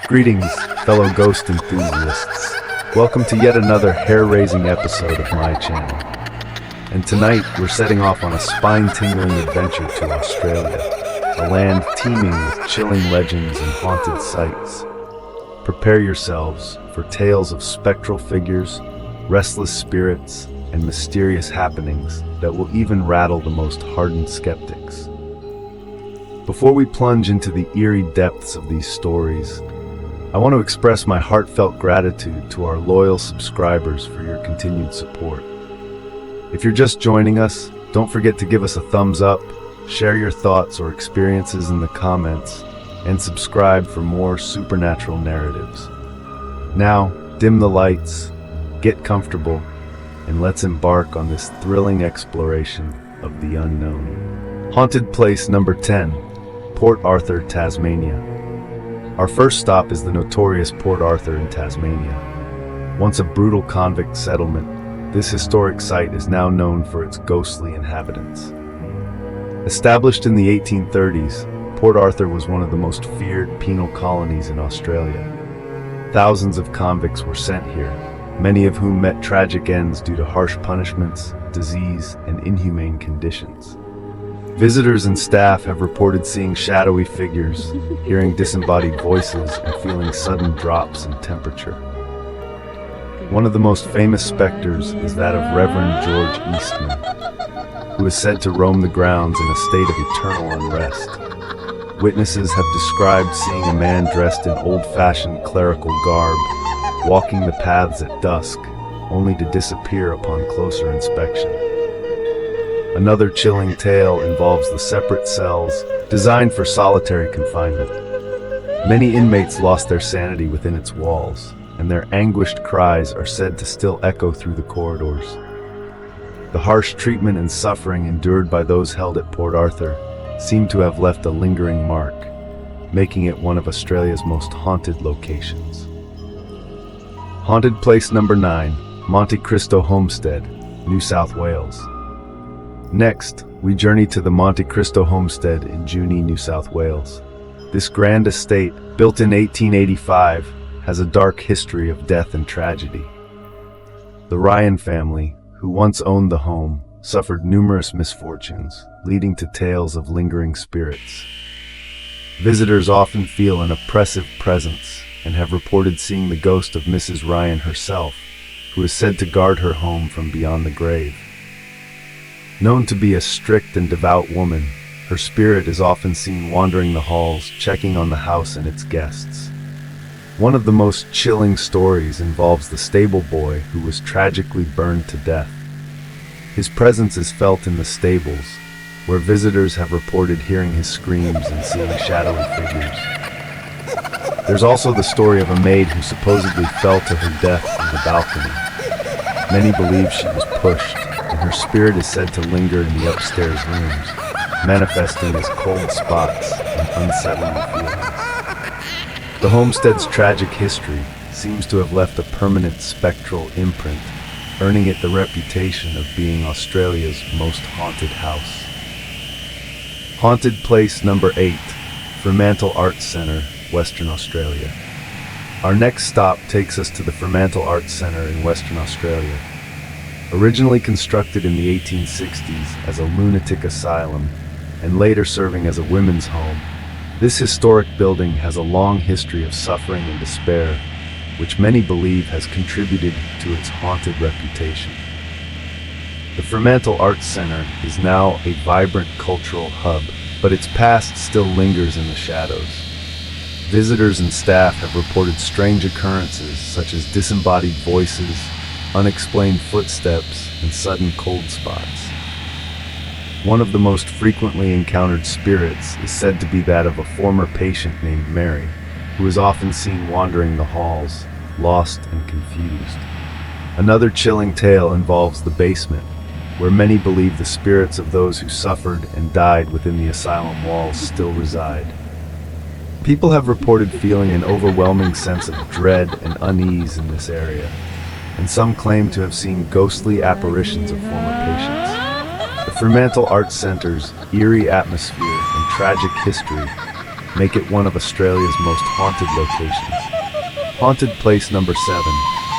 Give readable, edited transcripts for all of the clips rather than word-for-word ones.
Greetings, fellow ghost enthusiasts. Welcome to yet another hair-raising episode of my channel. And tonight, we're setting off on a spine-tingling adventure to Australia, a land teeming with chilling legends and haunted sights. Prepare yourselves for tales of spectral figures, restless spirits, and mysterious happenings that will even rattle the most hardened skeptics. Before we plunge into the eerie depths of these stories, I want to express my heartfelt gratitude to our loyal subscribers for your continued support. If you're just joining us, don't forget to give us a thumbs up, share your thoughts or experiences in the comments, and subscribe for more supernatural narratives. Now, dim the lights, get comfortable, and let's embark on this thrilling exploration of the unknown. Haunted place number 10, Port Arthur, Tasmania. Our first stop is the notorious Port Arthur in Tasmania. Once a brutal convict settlement, this historic site is now known for its ghostly inhabitants. Established in the 1830s, Port Arthur was one of the most feared penal colonies in Australia. Thousands of convicts were sent here, many of whom met tragic ends due to harsh punishments, disease, and inhumane conditions. Visitors and staff have reported seeing shadowy figures, hearing disembodied voices, and feeling sudden drops in temperature. One of the most famous specters is that of Reverend George Eastman, who is said to roam the grounds in a state of eternal unrest. Witnesses have described seeing a man dressed in old-fashioned clerical garb, walking the paths at dusk, only to disappear upon closer inspection. Another chilling tale involves the separate cells designed for solitary confinement. Many inmates lost their sanity within its walls, and their anguished cries are said to still echo through the corridors. The harsh treatment and suffering endured by those held at Port Arthur seem to have left a lingering mark, making it one of Australia's most haunted locations. Haunted place number 9, Monte Cristo Homestead, New South Wales. Next, we journey to the Monte Cristo Homestead in Junee, New South Wales. This grand estate, built in 1885, has a dark history of death and tragedy. The Ryan family, who once owned the home, suffered numerous misfortunes, leading to tales of lingering spirits. Visitors often feel an oppressive presence and have reported seeing the ghost of Mrs. Ryan herself, who is said to guard her home from beyond the grave. Known to be a strict and devout woman, her spirit is often seen wandering the halls, checking on the house and its guests. One of the most chilling stories involves the stable boy who was tragically burned to death. His presence is felt in the stables, where visitors have reported hearing his screams and seeing shadowy figures. There's also the story of a maid who supposedly fell to her death from the balcony. Many believe she was pushed, and her spirit is said to linger in the upstairs rooms, manifesting as cold spots and unsettling feelings. The homestead's tragic history seems to have left a permanent spectral imprint, earning it the reputation of being Australia's most haunted house. Haunted place number 8, Fremantle Arts Centre, Western Australia. Our next stop takes us to the Fremantle Arts Centre in Western Australia. Originally constructed in the 1860s as a lunatic asylum and later serving as a women's home, this historic building has a long history of suffering and despair, which many believe has contributed to its haunted reputation. The Fremantle Arts Centre is now a vibrant cultural hub, but its past still lingers in the shadows. Visitors and staff have reported strange occurrences such as disembodied voices, unexplained footsteps, and sudden cold spots. One of the most frequently encountered spirits is said to be that of a former patient named Mary, who is often seen wandering the halls, lost and confused. Another chilling tale involves the basement, where many believe the spirits of those who suffered and died within the asylum walls still reside. People have reported feeling an overwhelming sense of dread and unease in this area, and some claim to have seen ghostly apparitions of former patients. The Fremantle Arts Centre's eerie atmosphere and tragic history make it one of Australia's most haunted locations. Haunted place number 7,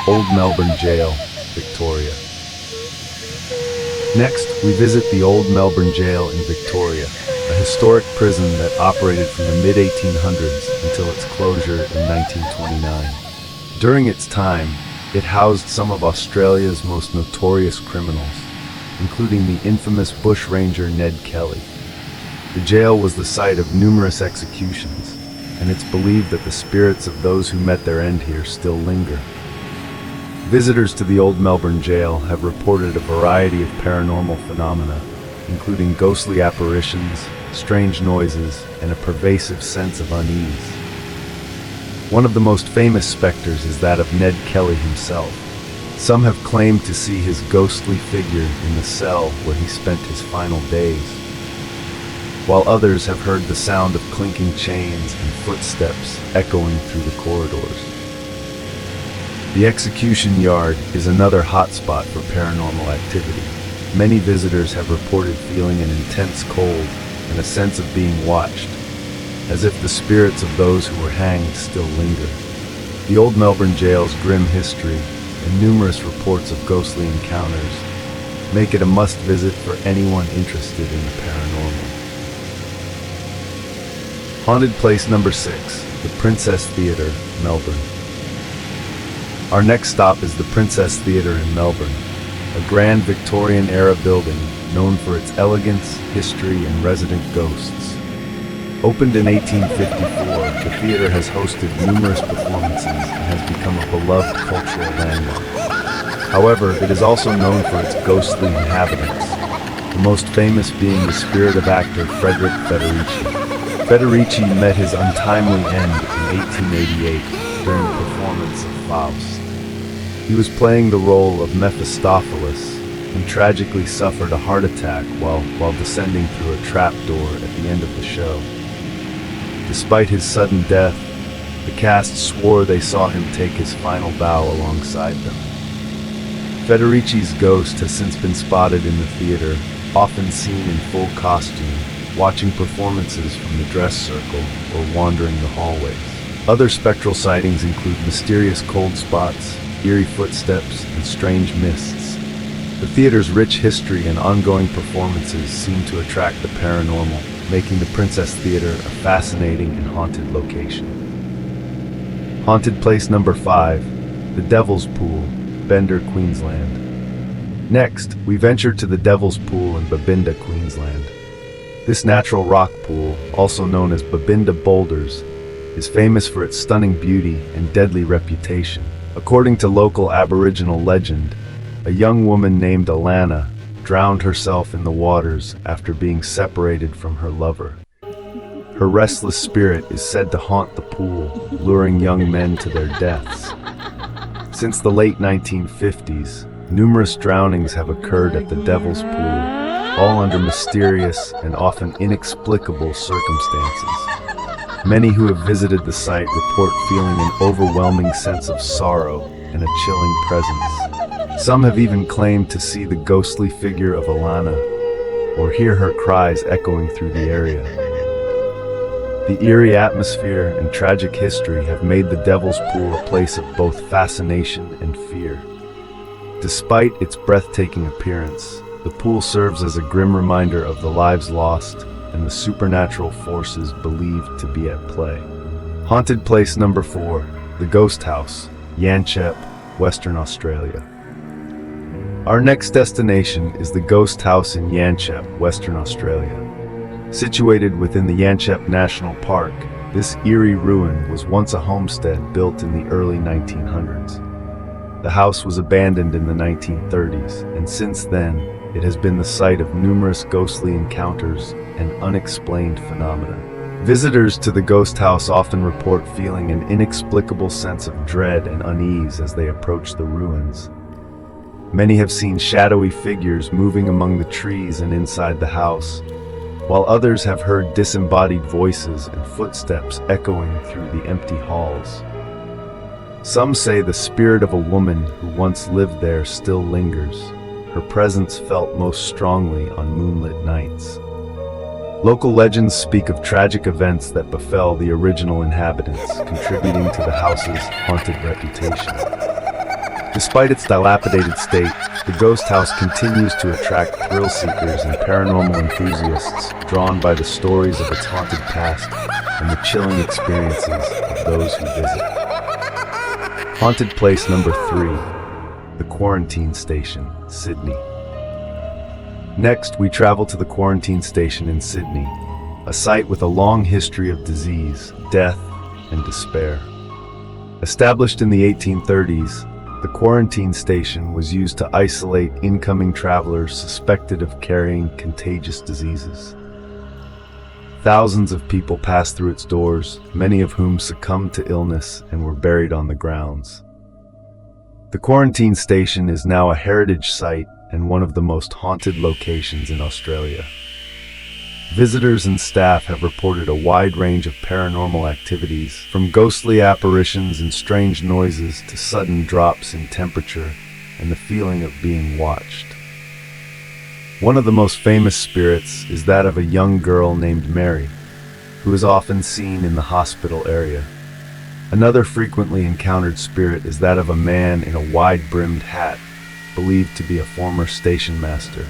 Old Melbourne Jail, Victoria. Next, we visit the Old Melbourne Jail in Victoria, a historic prison that operated from the mid-1800s until its closure in 1929. During its time, it housed some of Australia's most notorious criminals, including the infamous bushranger Ned Kelly. The jail was the site of numerous executions, and it's believed that the spirits of those who met their end here still linger. Visitors to the Old Melbourne Jail have reported a variety of paranormal phenomena, including ghostly apparitions, strange noises, and a pervasive sense of unease. One of the most famous specters is that of Ned Kelly himself. Some have claimed to see his ghostly figure in the cell where he spent his final days, while others have heard the sound of clinking chains and footsteps echoing through the corridors. The execution yard is another hotspot for paranormal activity. Many visitors have reported feeling an intense cold and a sense of being watched, as if the spirits of those who were hanged still linger. The Old Melbourne Jail's grim history and numerous reports of ghostly encounters make it a must-visit for anyone interested in the paranormal. Haunted place number 6, the Princess Theatre, Melbourne. Our next stop is the Princess Theatre in Melbourne, a grand Victorian-era building known for its elegance, history, and resident ghosts. Opened in 1854, the theatre has hosted numerous performances and has become a beloved cultural landmark. However, it is also known for its ghostly inhabitants, the most famous being the spirit of actor Frederick Federici. Federici met his untimely end in 1888 during the performance of Faust. He was playing the role of Mephistopheles and tragically suffered a heart attack while descending through a trapdoor at the end of the show. Despite his sudden death, the cast swore they saw him take his final bow alongside them. Federici's ghost has since been spotted in the theater, often seen in full costume, watching performances from the dress circle or wandering the hallways. Other spectral sightings include mysterious cold spots, eerie footsteps, and strange mists. The theater's rich history and ongoing performances seem to attract the paranormal, making the Princess Theatre a fascinating and haunted location. Haunted place number 5, the Devil's Pool, Bender, Queensland. Next, we venture to the Devil's Pool in Babinda, Queensland. This natural rock pool, also known as Babinda Boulders, is famous for its stunning beauty and deadly reputation. According to local Aboriginal legend, a young woman named Alana drowned herself in the waters after being separated from her lover. Her restless spirit is said to haunt the pool, luring young men to their deaths. Since the late 1950s, numerous drownings have occurred at the Devil's Pool, all under mysterious and often inexplicable circumstances. Many who have visited the site report feeling an overwhelming sense of sorrow and a chilling presence. Some have even claimed to see the ghostly figure of Alana or hear her cries echoing through the area. The eerie atmosphere and tragic history have made the Devil's Pool a place of both fascination and fear. Despite its breathtaking appearance, the pool serves as a grim reminder of the lives lost and the supernatural forces believed to be at play. Haunted place number 4, the Ghost House, Yanchep, Western Australia. Our next destination is the Ghost House in Yanchep, Western Australia. Situated within the Yanchep National Park, this eerie ruin was once a homestead built in the early 1900s. The house was abandoned in the 1930s, and since then, it has been the site of numerous ghostly encounters and unexplained phenomena. Visitors to the ghost house often report feeling an inexplicable sense of dread and unease as they approach the ruins. Many have seen shadowy figures moving among the trees and inside the house, while others have heard disembodied voices and footsteps echoing through the empty halls. Some say the spirit of a woman who once lived there still lingers, her presence felt most strongly on moonlit nights. Local legends speak of tragic events that befell the original inhabitants, contributing to the house's haunted reputation. Despite its dilapidated state, the ghost house continues to attract thrill seekers and paranormal enthusiasts drawn by the stories of its haunted past and the chilling experiences of those who visit. Haunted place number 3, the Quarantine Station, Sydney. Next, we travel to the Quarantine Station in Sydney, a site with a long history of disease, death, and despair. Established in the 1830s, the Quarantine Station was used to isolate incoming travelers suspected of carrying contagious diseases. Thousands of people passed through its doors, many of whom succumbed to illness and were buried on the grounds. The Quarantine Station is now a heritage site and one of the most haunted locations in Australia. Visitors and staff have reported a wide range of paranormal activities, from ghostly apparitions and strange noises to sudden drops in temperature and the feeling of being watched. One of the most famous spirits is that of a young girl named Mary, who is often seen in the hospital area. Another frequently encountered spirit is that of a man in a wide-brimmed hat, believed to be a former station master.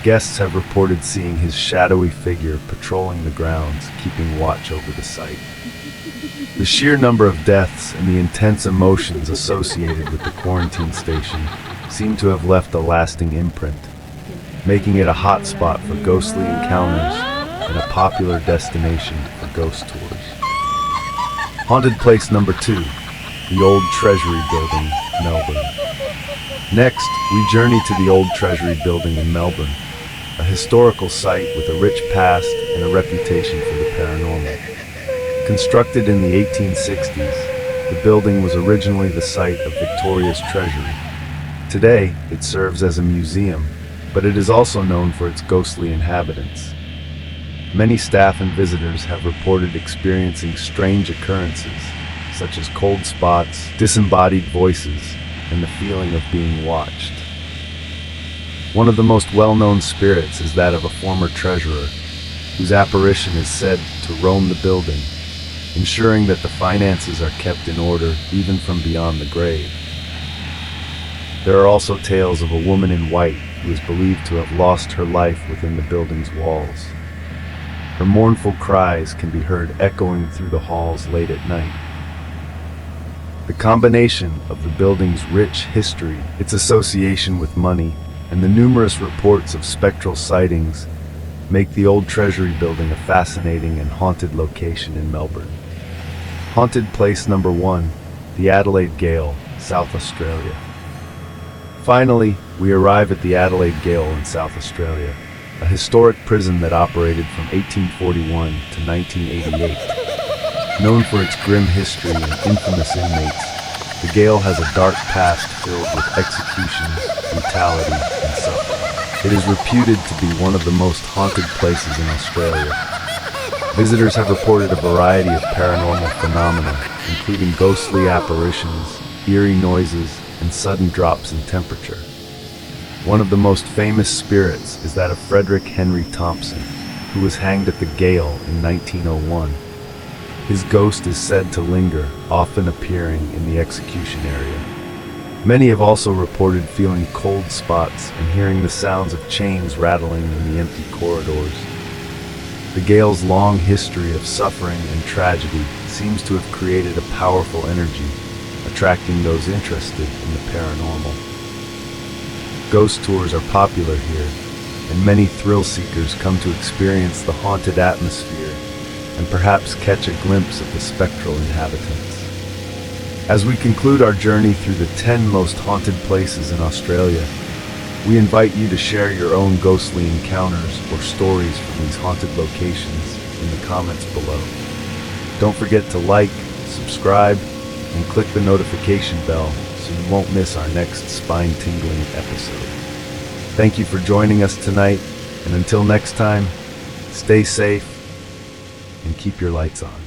Guests have reported seeing his shadowy figure patrolling the grounds, keeping watch over the site. The sheer number of deaths and the intense emotions associated with the Quarantine Station seem to have left a lasting imprint, making it a hotspot for ghostly encounters and a popular destination for ghost tours. Haunted place number 2, the Old Treasury Building, Melbourne. Next, we journey to the Old Treasury Building in Melbourne, a historical site with a rich past and a reputation for the paranormal. Constructed in the 1860s, the building was originally the site of Victoria's treasury. Today, it serves as a museum, but it is also known for its ghostly inhabitants. Many staff and visitors have reported experiencing strange occurrences, such as cold spots, disembodied voices, and the feeling of being watched. One of the most well-known spirits is that of a former treasurer, whose apparition is said to roam the building, ensuring that the finances are kept in order even from beyond the grave. There are also tales of a woman in white who is believed to have lost her life within the building's walls. Her mournful cries can be heard echoing through the halls late at night. The combination of the building's rich history, its association with money, and the numerous reports of spectral sightings make the Old Treasury Building a fascinating and haunted location in Melbourne. Haunted place number 1, the Adelaide Gaol, South Australia. Finally, we arrive at the Adelaide Gaol in South Australia, a historic prison that operated from 1841 to 1988. Known for its grim history and infamous inmates, the Gaol has a dark past filled with executions, brutality, and suffering. It is reputed to be one of the most haunted places in Australia. Visitors have reported a variety of paranormal phenomena, including ghostly apparitions, eerie noises, and sudden drops in temperature. One of the most famous spirits is that of Frederick Henry Thompson, who was hanged at the Gaol in 1901. His ghost is said to linger, often appearing in the execution area. Many have also reported feeling cold spots and hearing the sounds of chains rattling in the empty corridors. The Gaol's long history of suffering and tragedy seems to have created a powerful energy, attracting those interested in the paranormal. Ghost tours are popular here, and many thrill seekers come to experience the haunted atmosphere and perhaps catch a glimpse of the spectral inhabitants. As we conclude our journey through the 10 most haunted places in Australia, we invite you to share your own ghostly encounters or stories from these haunted locations in the comments below. Don't forget to like, subscribe, and click the notification bell so you won't miss our next spine-tingling episode. Thank you for joining us tonight, and until next time, stay safe and keep your lights on.